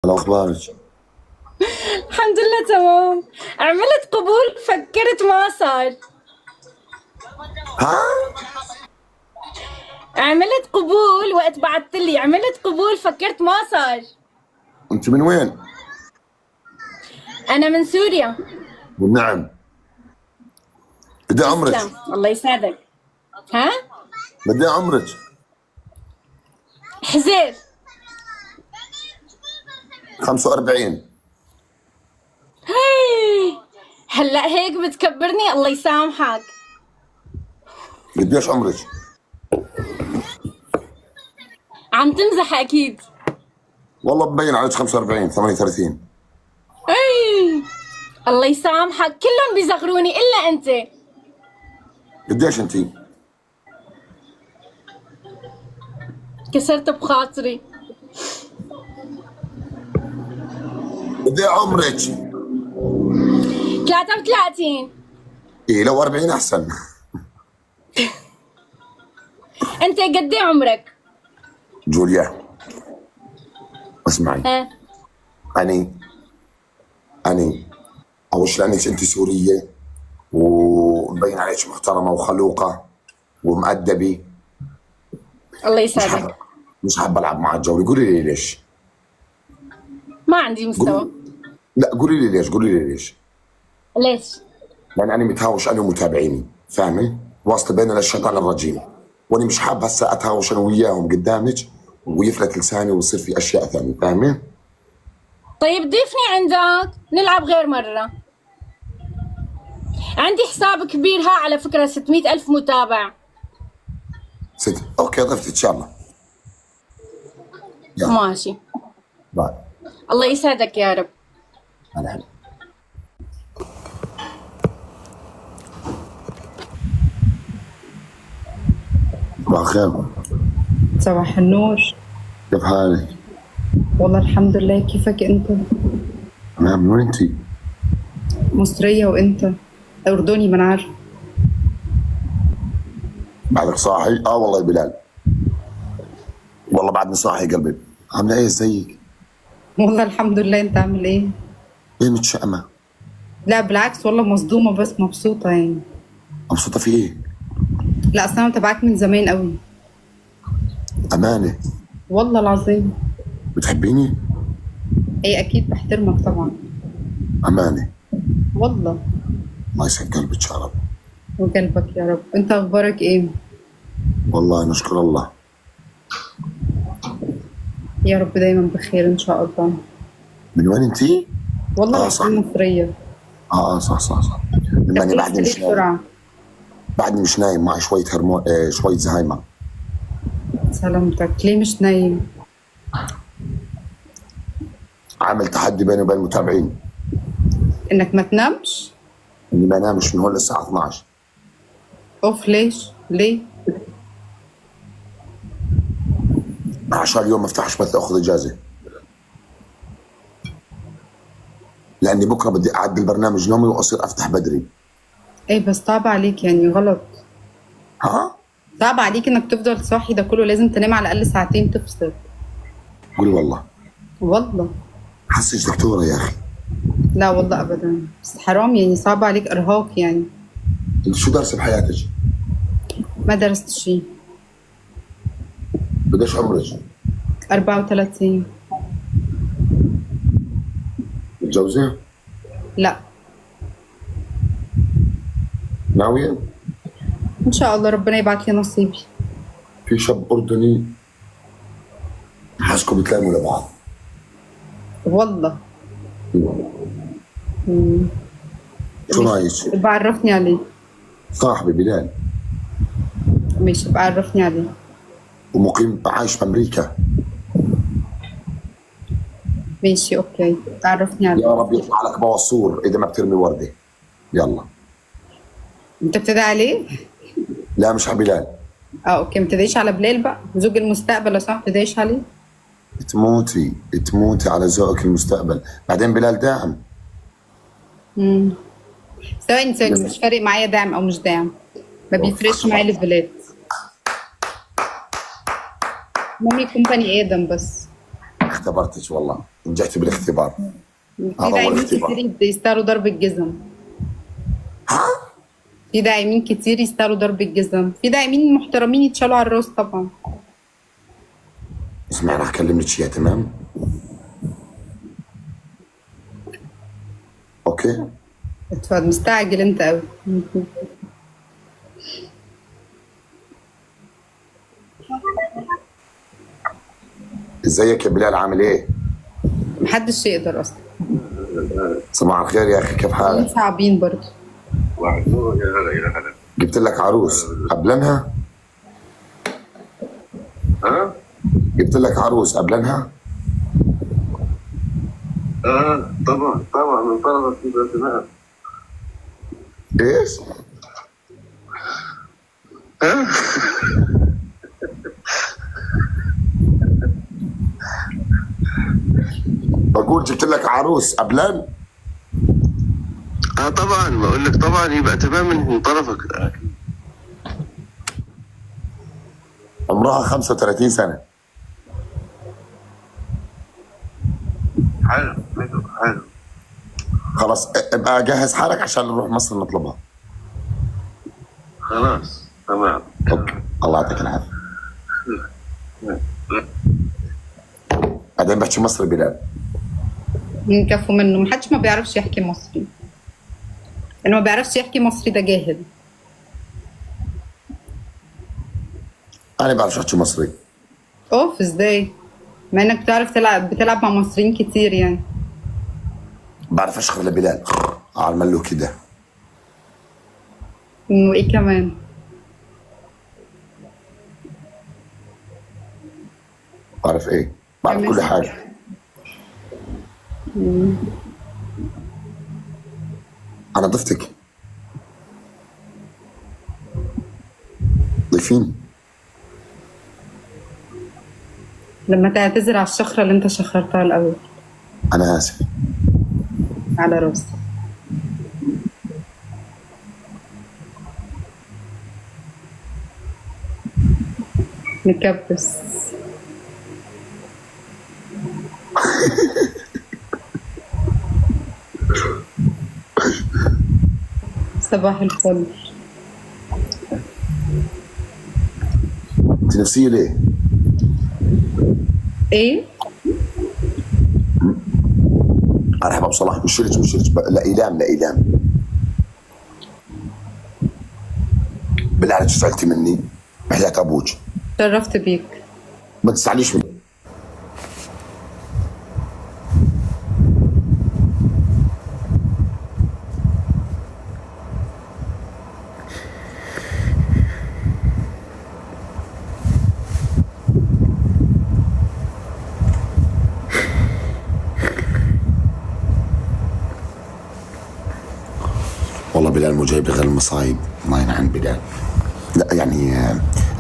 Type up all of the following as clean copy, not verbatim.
الأخبار. الحمد لله تمام. عملت قبول فكرت ما صار. ها؟ عملت قبول وقت بعثت لي عملت قبول فكرت ما صار. أنت من وين؟ أنا من سوريا. نعم. بدي عمرك. تسلم الله يسعدك. ها؟ بدي عمرك. حزير 45. هي. هلا هيك بتكبرني الله يسامحك. قديش عمرك؟ عم تمزح أكيد. والله مبين عليك 45 38. هي. الله يسامحك كلهم بيصغروني إلا أنت. قديش أنت؟ كسرت بخاطري. بدي عمرك. 33. إيه لو 40 أحسن. أنت قد إيه عمرك؟ جوليا اسمعي. ها؟ أني أول شيء لأنك أنت سورية ومبين عليك محترمة وخلوقة ومؤدبة. الله مش يسعدك. حابة مش حابة ألعب مع الجولة. قولي لي ليش؟ ما عندي مستوى. قولي. لا قولي لي ليش، قولي لي ليش؟ ليش؟ لأن أنا متهاوش أنا ومتابعيني، فاهمة؟ واصل بيننا الشيطان الرجيم، وأنا مش حابة هسه أتهاوش أنا وياهم قدامك ويفلت لساني ويصير في أشياء ثانية، فاهمة؟ طيب ضيفني عندك نلعب غير مرة. عندي حساب كبير ها على فكرة 600,000 متابع. أوكي ضفتي إن شاء الله. يلا ماشي. باي. الله يسعدك يا رب. هلا هلا. صباح الخير. صباح النور. كيف حالك؟ والله الحمد لله، كيفك انت؟ أنا من وين أنتي؟ مصرية وانت؟ أردني ما انا عارفة. بعدك صاحي؟ والله يا بلال. والله بعدني صاحي قلبي. عاملة إيه ازيك؟ والله الحمد لله، انت عامل ايه؟ إيه متشائمة؟ لا بالعكس والله مصدومة بس مبسوطة يعني. مبسوطة في إيه؟ لا اصل انا متابعاك من زمان قوي. أمانة؟ والله العظيم. بتحبيني؟ ايه اكيد بحترمك طبعا. أمانة؟ والله. الله يسعد قلبك يا رب. وقلبك يا رب. انت اخبارك ايه؟ والله نشكر الله. يا رب دايما بخير ان شاء الله. من وين أنتي؟ والله صح. مصرية. صح. أنا بعدني مش نايم. بسرعة. بعدني مش نايم، معي شوية شوية زهايمر. سلامتك. ليه مش نايم؟ عامل تحدي بيني وبين المتابعين انك ما تنامش؟ إني ما نامش من هون للساعة 12. اوف ليش؟ ليه؟ عشان اليوم ما افتحش بث اخذ اجازه، لاني بكره بدي اعدل برنامج نومي واصير افتح بدري. ايه بس صعب عليك يعني، غلط. ها؟ صعب عليك انك تفضل صاحي ده كله، لازم تنام على الاقل ساعتين تفصل. قولي والله. والله. حسش دكتوره يا اخي. لا والله ابدا، بس حرام يعني، صعب عليك، ارهاق يعني. انت شو دارسه بحياتك؟ ما درست شيء. قديش عمرك؟ 34. متجوزه؟ لا. ناويه؟ ان شاء الله ربنا يبعت لي نصيبي. في شاب اردني حاسكم بتلاموا لبعض. والله. شو رايك؟ بعرفني عليه. صاحبي بلال. ماشي بعرفني عليه. ومقيم عايش بامريكا. ماشي اوكي، تعرفني عليه. يا رب يطلع لك بوصور اذا ما بترمي ورده. يلا. انت بتدعي عليه؟ لا مش على بلال. اوكي، ما تدعيش على بلال بقى، زوج المستقبل لو سمحت، ما تدعيش عليه. تموتي على ذوقك المستقبل. بعدين بلال داعم. ثواني، مش فارق معايا داعم او مش داعم، ما بيفرقش معايا البلاد. مامي يكون بني ادم بس. اختبرتك والله، نجحتي بالاختبار. في هذا هو داعمين الاختبار. كتير يستاهلوا ضرب الجزم. ها؟ في داعمين كتير يستاهلوا ضرب الجزم، في داعمين محترمين يتشالوا على الراس طبعا. اسمعي راح اكلمك اياها، تمام؟ اوكي؟ اتفضل، مستعجل انت قوي. ازيك يا بلال، عامل ايه؟ محدش يقدر اصلا. صباح الخير يا اخي، كيف حالك؟ صعبين برضه. جبت لك عروس قبلنها؟ ها؟ جبت لك عروس قبلنها؟ طبعا من طلبة البنات. ايش؟ ها؟ بقول جبت لك عروس قبلن؟ طبعا بقول لك طبعا يبقى تمام من طرفك. عمرها 35 سنة. حلو. خلاص ابقى جهز حالك عشان نروح مصر نطلبها. خلاص تمام. اوكي، الله يعطيك العافية. بعدين بحكي مصري بلال. ينكفوا منه، محدش ما بيعرفش يحكي مصري. اللي ما بيعرفش يحكي مصري ده جاهل. انا بعرف احكي مصري. اوف، ازاي؟ مع انك بتعرف بتلعب مع مصريين كتير يعني. بعرف اشخر لبلال اعمل له كده. وايه كمان؟ بعرف ايه؟ بعرف كمان. كل حاجة. انا ضفتك، ضيفيني. لما تعتذر على الشخرة اللي انت شخرتها الاول. انا اسف. على راسي. نكبس. صباح الفل. انت نفسية ليه؟ ايه؟ مرحبا بصلاح، مشيلك لإيلام بالله عليك زعلتي مني؟ بحياة ابوك شرفت بيك. ما تزعليش مني. والله بلال مو جايب لي غير المصايب، الله ينعم بلال. لا يعني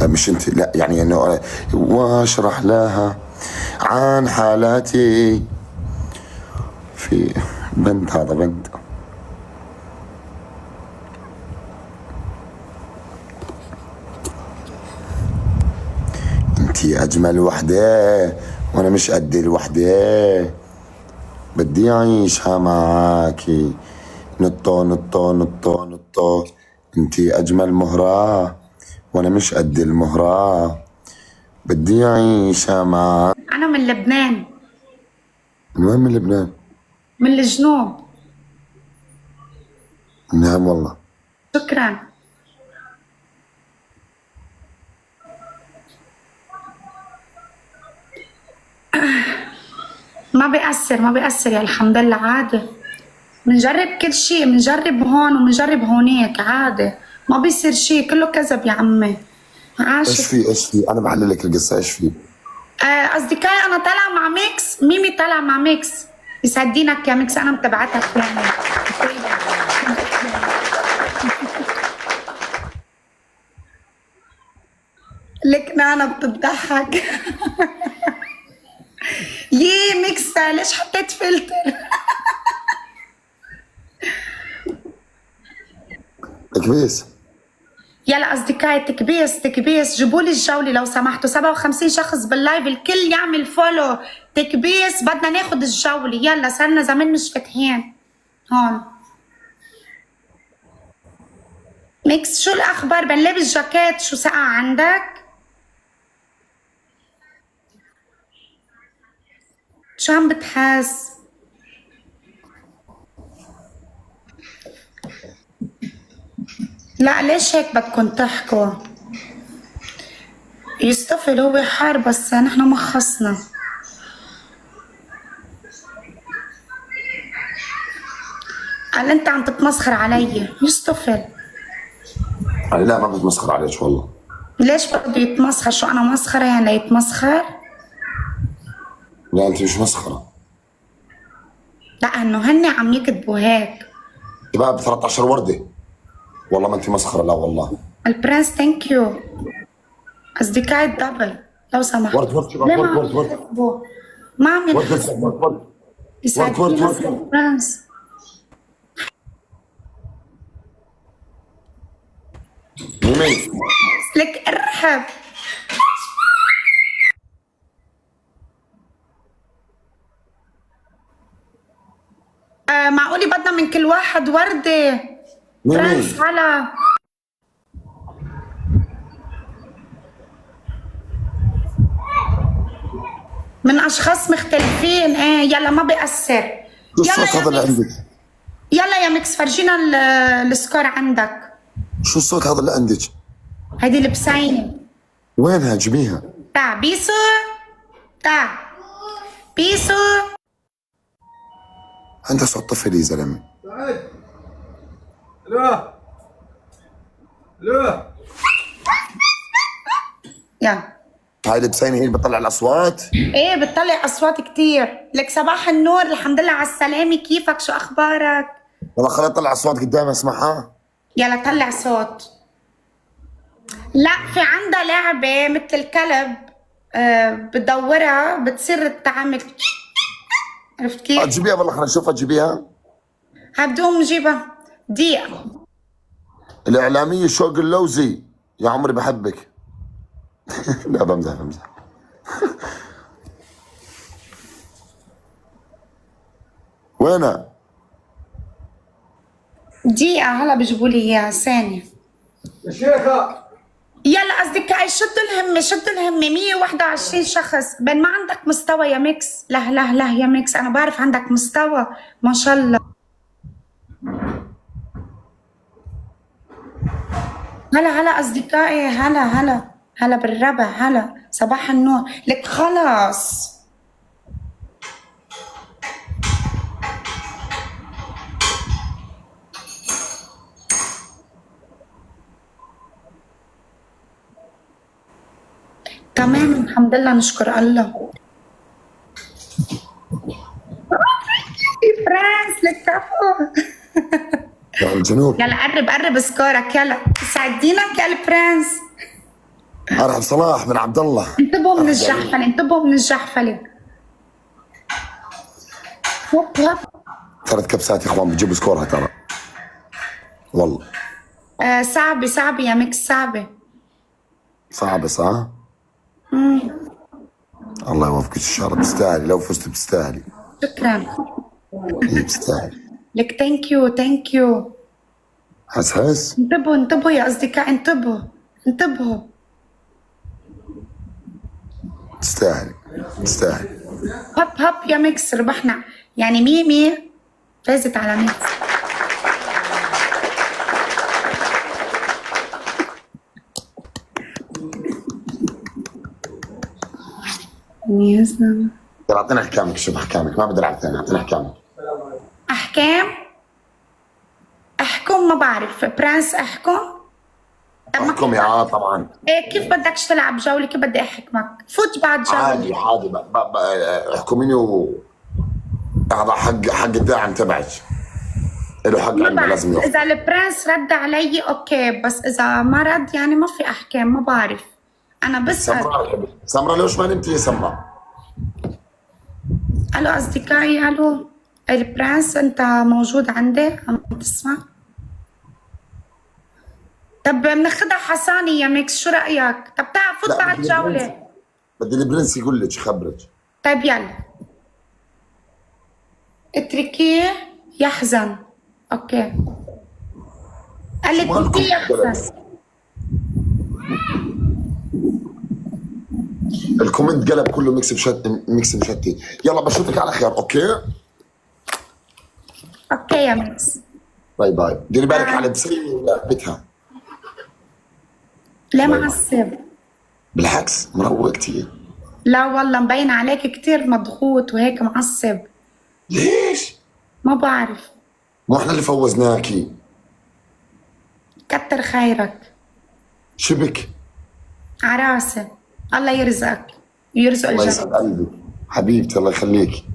مش انت، لا يعني انه واشرح لها عن حالاتي في بنت، هذا بنت. انتي اجمل وحدة وانا مش قد الوحدة، بدي اعيشها معاكي نطو. انتي اجمل مهرة وانا مش قد المهرة، بدي اعيشها معاك. انا من لبنان. من وين من لبنان؟ من الجنوب. نعم والله. شكرا. ما بيأثر يا الحمد لله، عادي. بنجرب كل شيء، بنجرب هون وبنجرب هونيك، عادي. ما بيصير شيء، كله كذب يا عمي. ايش في؟ انا بحلل لك القصة، ايش في؟ أصدقائي أنا طالعة مع ميكس، ميمي طالعة مع ميكس. يسعدينك يا ميكس، أنا متابعتك يعني. لك نانا بتضحك. يي ميكس ليش حطيت فلتر؟ كويس. يلا اصدقائي تكبيس تكبيس، جيبوا لي الجوله لو سمحتوا. 57 شخص باللايف، الكل يعمل فولو. تكبيس بدنا ناخد الجوله، يلا صرنا زمان مش فاتحين هون. ميكس شو الاخبار؟ بنلبس جاكيت، شو سقع عندك؟ شو عم بتحس؟ لا ليش هيك بدكم تحكوا؟ يستفل هو حار بس نحن ما خصنا. قال انت عم تتمسخر علي. يستفل يعني لا ما بتمسخر عليك والله. ليش بده يتمسخر؟ شو انا مسخرة يعني ليتمسخر؟ لا انت مش مسخره. لا انه هن عم يكذبوا هيك. شباب 13 ورده. والله ما انت مسخره، لا والله. البرنس ثانك يو. اصدقائي الدبل لو سمحت. ورد ورد شباب، ليه ما ورد عم ورد ورد تكذبوا؟ ما عم ورد ينحس. ورد ورد ورد يسعد ورد لي ورد نفسك ورد. البرنس. ميمي لك ارحب. معقولي بدنا من كل واحد وردة. برنس ميمي هلا. من اشخاص مختلفين. ايه يلا ما بيأثر. شو يلا الصوت يا هذا اللي ميكس، عندك؟ يلا يا ميكس فرجينا السكور عندك. شو الصوت هذا اللي عندك؟ هيدي البسينة. وينها؟ جيبيها. تاع بيسو، تاع بيسو. عندها صوت طفل يا زلمه. الو الو يلا. هاي البسينه هي اللي بتطلع الاصوات. ايه بتطلع اصوات كتير. لك صباح النور، الحمد لله على السلامة، كيفك؟ شو اخبارك؟ والله خليني اطلع اصوات قدامي اسمعها. يلا طلع صوت. لا في عندها لعبة مثل الكلب، بدورها بتصير تعمل. عرفت كيف؟ تجيبيها والله، خلينا نشوفها. تجيبيها. هبدوم نجيبها دقيقة. الاعلاميه شوق اللوزي، يا عمري بحبك. لا بمزح بمزح. وينها؟ دقيقة هلا بجيبوا لي اياها ثانية. يا شيخة يلا اصدقائي شدوا الهمة شدوا الهمة. 121 شخص. بين ما عندك مستوى يا ميكس. لا لا لا يا ميكس انا بعرف عندك مستوى ما شاء الله. هلا هلا اصدقائي، هلا هلا هلا بالربع، هلا صباح النور. لك خلاص تمام الحمد لله نشكر الله. فرانس لك كفو. يا الجنوب. يلا قرب قرب سكورك، يلا ساعدينك يا البرنس. ارحب صلاح بن عبد الله. انتبهوا من الجحفلة، انتبهوا من الجحفلة. هوب هوب. 3 كبسات يا اخوان بتجيبوا سكورها ترى. والله صعبة صعبة يا ميكس، صعبة. صعبة صح؟ الله يوفقك ان شاء الله. بتستاهلي، لو فزت بتستاهلي. شكرا إيه بتستاهلي. لك. ثانك يو ثانك يو. حس انتبهوا انتبهوا يا اصدقاء، انتبهوا انتبهوا. تستاهلي تستاهلي. هوب هوب يا ميكس، ربحنا يعني 100 فازت على ميكس. ترى اعطيني احكامك. شوف احكامك، ما بدي العب ثاني. اعطيني احكامك. احكام؟ احكم ما بعرف. برنس احكم؟ احكم يا طبعا. ايه كيف بدكش تلعب جولة؟ كيف بدي احكمك؟ فوت بعد جولة. عادي عادي احكميني هذا حق الداعم تبعك. له حق ما عنده بعرف. لازم ياخذ. اذا البرنس رد علي اوكي، بس اذا ما رد يعني ما في احكام. ما بعرف انا بسأل. سمراء سمراء ليش ما نمتي يا سمراء؟ الو اصدقائي، الو البرنس انت موجود عندي؟ عم تسمع؟ طب بناخدها حصاني يا ميكس، شو رأيك؟ طب تعال فوت لا، بعد بدي جولة. بدي البرنس يقول لك يخبرك. طيب يلا. اتركيه يحزن. اوكي. قال لي شو مالكم اتركيه يحزن. الكومنت قلب كله ميكس مشتي. يلا بشوفك على خير. اوكي اوكي يا ميكس. باي باي. ديري بالك على بسيم ولعبتها. ليه باي. معصب؟ بالعكس مروق كتير. لا والله مبين عليك كتير مضغوط وهيك معصب. ليش؟ ما بعرف. مو احنا اللي فوزناكي. كتر خيرك. شبك. عراسة. الله يرزقك ويرزق الله يسعد الجميع. قلبك حبيبتي، الله يخليك.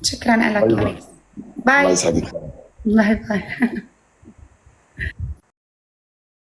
شكرا لك يا باي باي. ميكس. الله باي. يسعدك. باي باي.